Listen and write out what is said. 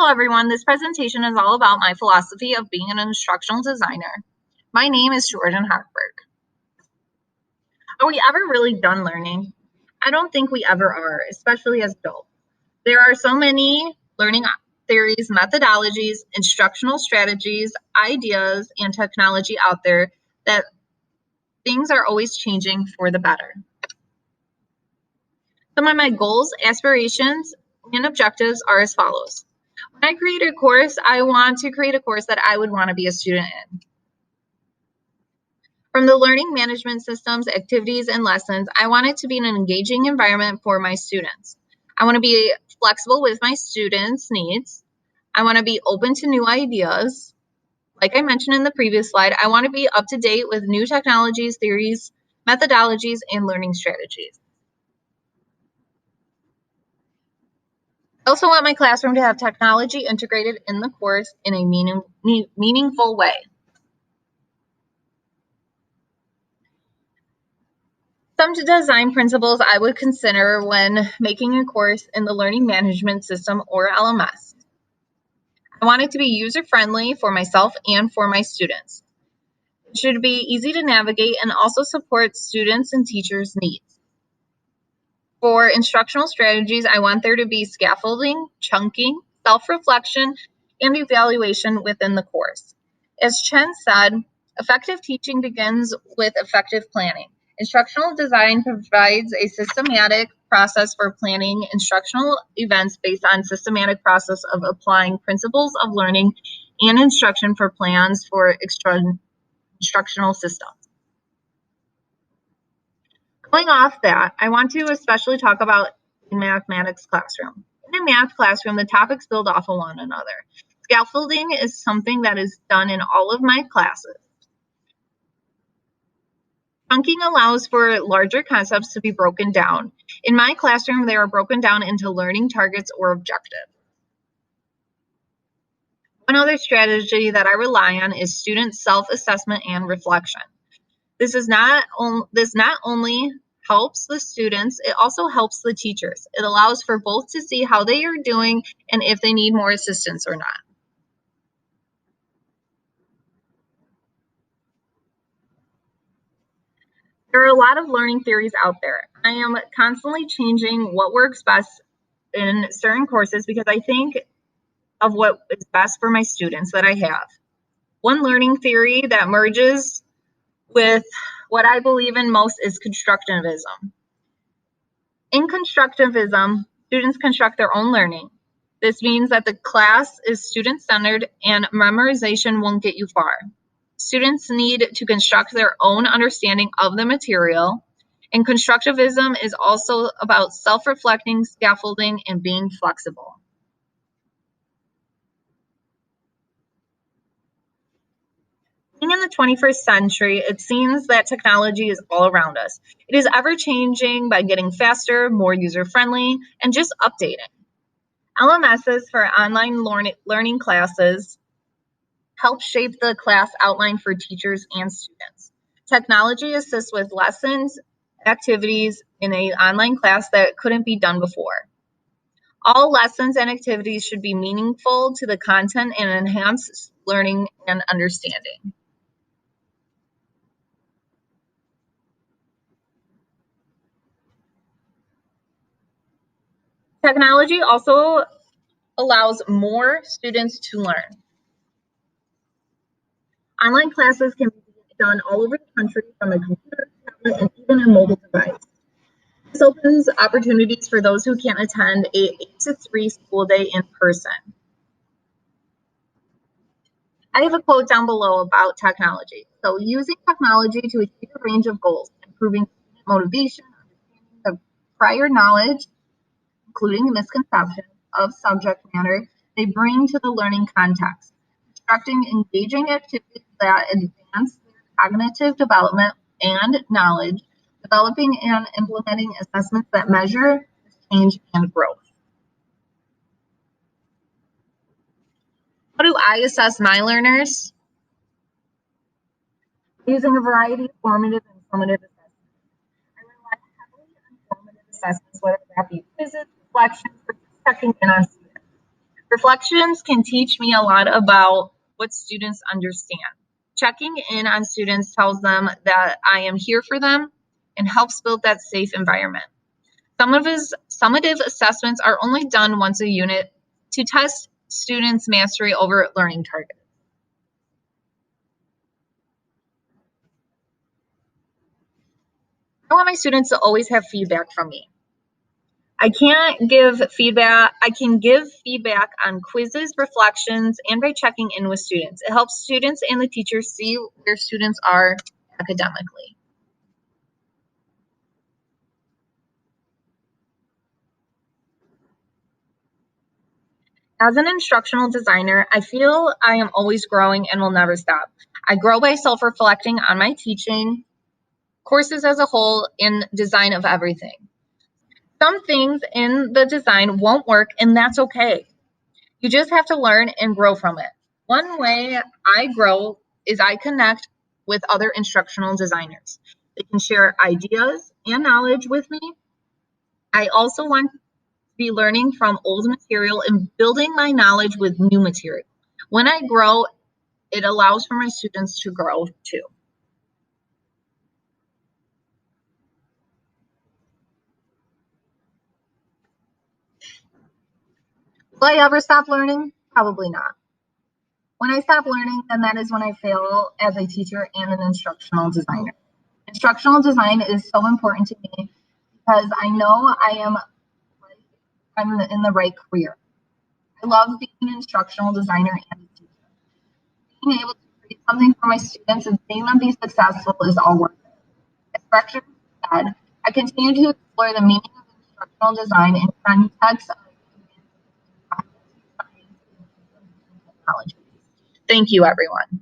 Hello everyone, this presentation is all about my philosophy of being an instructional designer. My name is Jordan Hochberg. Are we ever really done learning? I don't think we ever are, especially as adults. There are so many learning theories, methodologies, instructional strategies, ideas, and technology out there that things are always changing for the better. Some of my goals, aspirations, and objectives are as follows. When I create a course, I want to create a course that I would want to be a student in. From the learning management systems, activities, and lessons, I want it to be an engaging environment for my students. I want to be flexible with my students' needs. I want to be open to new ideas. Like I mentioned in the previous slide, I want to be up to date with new technologies, theories, methodologies, and learning strategies. I also want my classroom to have technology integrated in the course in a meaningful way. Some design principles I would consider when making a course in the learning management system or LMS. I want it to be user-friendly for myself and for my students. It should be easy to navigate and also support students' and teachers' needs. For instructional strategies, I want there to be scaffolding, chunking, self-reflection, and evaluation within the course. As Chen said, effective teaching begins with effective planning. Instructional design provides a systematic process for planning instructional events based on systematic process of applying principles of learning and instruction for plans for instructional systems. Going off that, I want to especially talk about the mathematics classroom. In a math classroom, the topics build off of one another. Scaffolding is something that is done in all of my classes. Chunking allows for larger concepts to be broken down. In my classroom, they are broken down into learning targets or objectives. One other strategy that I rely on is student self-assessment and reflection. This not only helps the students, it also helps the teachers. It allows for both to see how they are doing and if they need more assistance or not. There are a lot of learning theories out there. I am constantly changing what works best in certain courses because I think of what is best for my students that I have. One learning theory that merges with what I believe in most is constructivism. In constructivism, students construct their own learning. This means that the class is student-centered and memorization won't get you far. Students need to construct their own understanding of the material, and constructivism is also about self-reflecting, scaffolding, and being flexible. In the 21st century, it seems that technology is all around us. It is ever-changing by getting faster, more user-friendly, and just updating. LMSs for online learning classes help shape the class outline for teachers and students. Technology assists with lessons, activities in an online class that couldn't be done before. All lessons and activities should be meaningful to the content and enhance learning and understanding. Technology also allows more students to learn. Online classes can be done all over the country from a computer, tablet, and even a mobile device. This opens opportunities for those who can't attend a 8 to 3 school day in person. I have a quote down below about technology. So, using technology to achieve a range of goals, improving student motivation, understanding the prior knowledge, including the misconceptions of subject matter they bring to the learning context, constructing engaging activities that advance their cognitive development and knowledge, developing and implementing assessments that measure change and growth. How do I assess my learners? Using a variety of formative and formative assessments. I rely heavily on formative assessments, whether that be quizzes, reflections, or just checking in on students. Reflections can teach me a lot about what students understand. Checking in on students tells them that I am here for them and helps build that safe environment. Some of his summative assessments are only done once a unit to test students' mastery over learning targets. I want my students to always have feedback from me. I can't give feedback. I can give feedback on quizzes, reflections, and by checking in with students. It helps students and the teachers see where students are academically. As an instructional designer, I feel I am always growing and will never stop. I grow by self reflecting on my teaching, courses as a whole, and design of everything. Some things in the design won't work, and that's okay. You just have to learn and grow from it. One way I grow is I connect with other instructional designers. They can share ideas and knowledge with me. I also want to be learning from old material and building my knowledge with new material. When I grow, it allows for my students to grow too. Will I ever stop learning? Probably not. When I stop learning, then that is when I fail as a teacher and an instructional designer. Instructional design is so important to me because I know I'm in the right career. I love being an instructional designer and a teacher. Being able to create something for my students and seeing them be successful is all worth it. As Rector said, I continue to explore the meaning of instructional design in context of science and technology. Thank you, everyone.